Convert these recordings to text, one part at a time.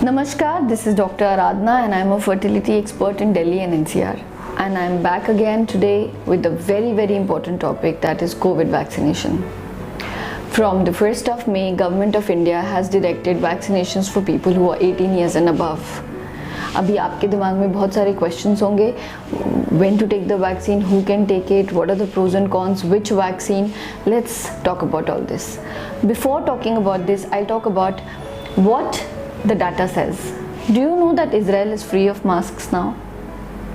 Namaskar, this is Dr. Aradhna and I am a fertility expert in Delhi and NCR. And I am back again today with a very important topic, that is COVID vaccination. From the 1st of May, Government of India has directed vaccinations for people who are 18 years and above. अभी आपके दिमाग में बहुत सारे questions होंगे, when to take the vaccine, who can take it, what are the pros and cons, which vaccine. Let's talk about all this. Before talking about this, I'll talk about what the data says. Do you know that Israel is free of masks now?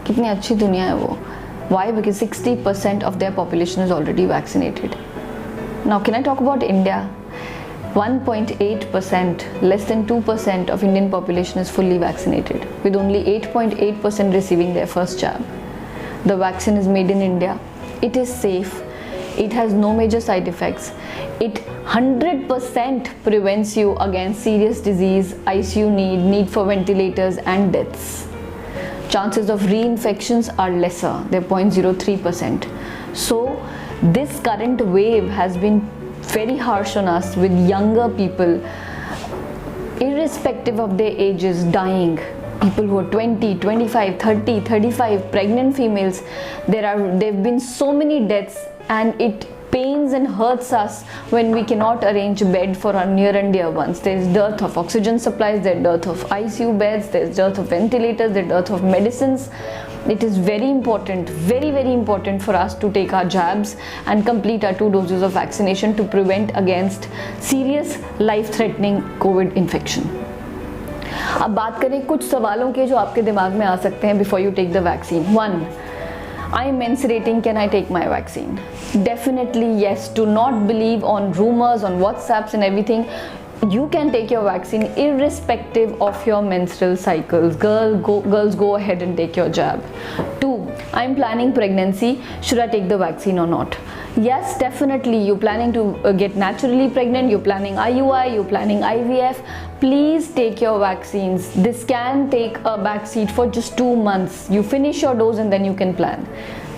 कितनी अच्छी दुनिया है वो. Why? Because 60% of their population is already vaccinated. Now can I talk about India? 1.8%, less than 2% of Indian population is fully vaccinated, with only 8.8% receiving their first jab. The vaccine is made in India. It is safe. It has no major side effects. It 100% prevents you against serious disease, ICU need for ventilators and deaths. Chances of reinfections are lesser, they're 0.03%. So this current wave has been very harsh on us, with younger people, irrespective of their ages, dying. People who are 20, 25, 30, 35, pregnant females. There have been so many deaths, and it pains and hurts us when we cannot arrange a bed for our near and dear ones. There is dearth of oxygen supplies, there is dearth of ICU beds, there is dearth of ventilators, there is dearth of medicines. It is very important, very important for us to take our jabs and complete our 2 doses of vaccination to prevent against serious life-threatening COVID infection. अब बात करें कुछ सवालों के जो आपके दिमाग में आ सकते हैं before you take the vaccine. 1. I am menstruating, can I take my vaccine? Definitely yes. Do not believe on rumors, on WhatsApps and everything. You can take your vaccine irrespective of your menstrual cycles. Girls, go ahead and take your jab. 2. I am planning pregnancy. Should I take the vaccine or not? Yes, definitely. You're planning to get naturally pregnant, you're planning IUI, you're planning IVF. Please take your vaccines. This can take a backseat for just 2 months. You finish your dose and then you can plan.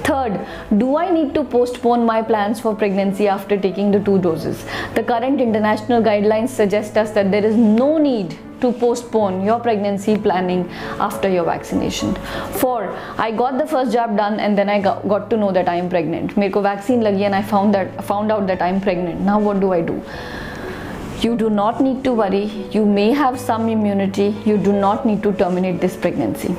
3rd, do I need to postpone my plans for pregnancy after taking the 2 doses? The current international guidelines suggest us that there is no need to postpone your pregnancy planning after your vaccination. 4, I got the first jab done and then I got to know that I am pregnant. मेरे को vaccine लगी and I found out that I am pregnant. Now what do I do? You do not need to worry. You may have some immunity. You do not need to terminate this pregnancy.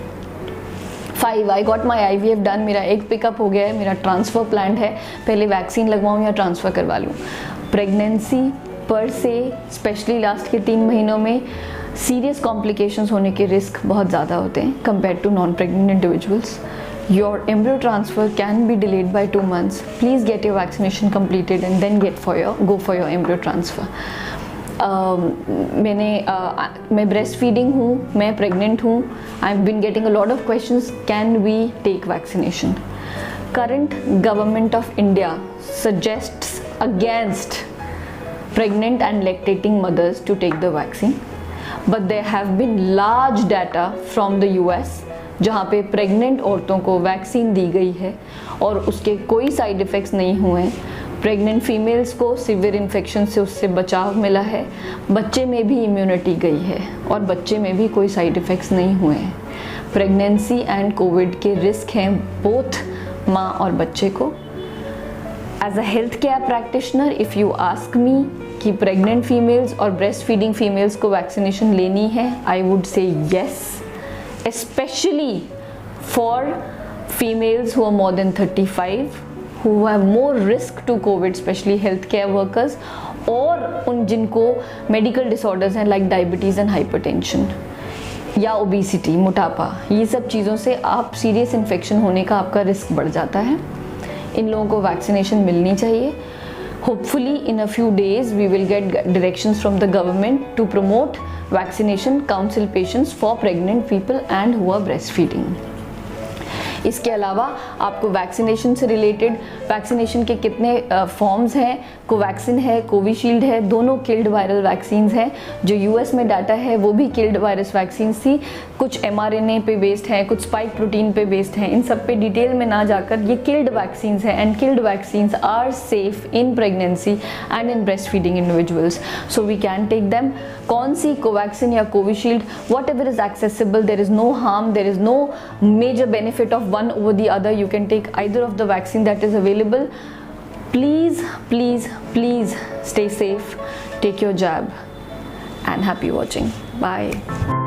5, I got my IVF done. मेरा एक pickup हो गया है, मेरा transfer plan है, पहले vaccine लगवाऊँ या transfer करवा लूँ. प्रेगनेंसी पर से स्पेशली लास्ट के 3 महीनों में सीरियस कॉम्प्लिकेशंस होने के रिस्क बहुत ज़्यादा होते हैं compare to non pregnant individuals. Your embryo transfer can be delayed by 2 months. Please get your vaccination completed and then go for your embryo transfer. मैं ब्रेस्ट फीडिंग हूँ, मैं प्रेग्नेंट हूँ. I have been getting a lot of questions, can we take vaccination? Current government of India suggests against pregnant and lactating mothers to take the vaccine, but there have been large data from the US जहाँ पे pregnant औरतों को vaccine दी गई है और उसके कोई side effects नहीं हुए हैं. प्रेग्नेंट फीमेल्स को सीवियर इन्फेक्शन से उससे बचाव मिला है. बच्चे में भी इम्यूनिटी गई है और बच्चे में भी कोई साइड इफ़ेक्ट्स नहीं हुए हैं. प्रेगनेंसी एंड कोविड के रिस्क हैं बोथ माँ और बच्चे को. As a health care practitioner, if you ask me कि प्रेग्नेंट फीमेल्स और ब्रेस्ट फीडिंग फीमेल्स को वैक्सीनेशन लेनी है, I would say yes, especially for females who are more than 35, who have more risk to COVID, especially healthcare workers, और उन जिनको medical disorders हैं like diabetes and hypertension या obesity, मोटापा. ये सब चीज़ों से आप serious infection होने का आपका रिस्क बढ़ जाता है. इन लोगों को वैक्सीनेशन मिलनी चाहिए. Hopefully in a few days we will get directions from the government to promote vaccination, counsel patients for pregnant people and who are breastfeeding. इसके अलावा आपको वैक्सीनेशन से रिलेटेड, वैक्सीनेशन के कितने फॉर्म्स हैं, कोवैक्सिन है, कोविशील्ड है, दोनों किल्ड वायरल वैक्सीन हैं। जो यूएस में डाटा है वो भी किल्ड वायरस वैक्सीन थी, कुछ mRNA पे बेस्ड हैं, कुछ स्पाइक प्रोटीन पे बेस्ड हैं। इन सब पे डिटेल में ना जाकर ये किल्ड वैक्सीन हैं, and killed vaccine are safe in pregnancy and in breast feeding individuals, so we can take them. कौन सी, कोवैक्सिन या Covishield, whatever is accessible, there is no harm, there is no major benefit of one over the other. You can take either of the vaccine that is available. Please, please, please stay safe, take your jab, and happy watching. Bye.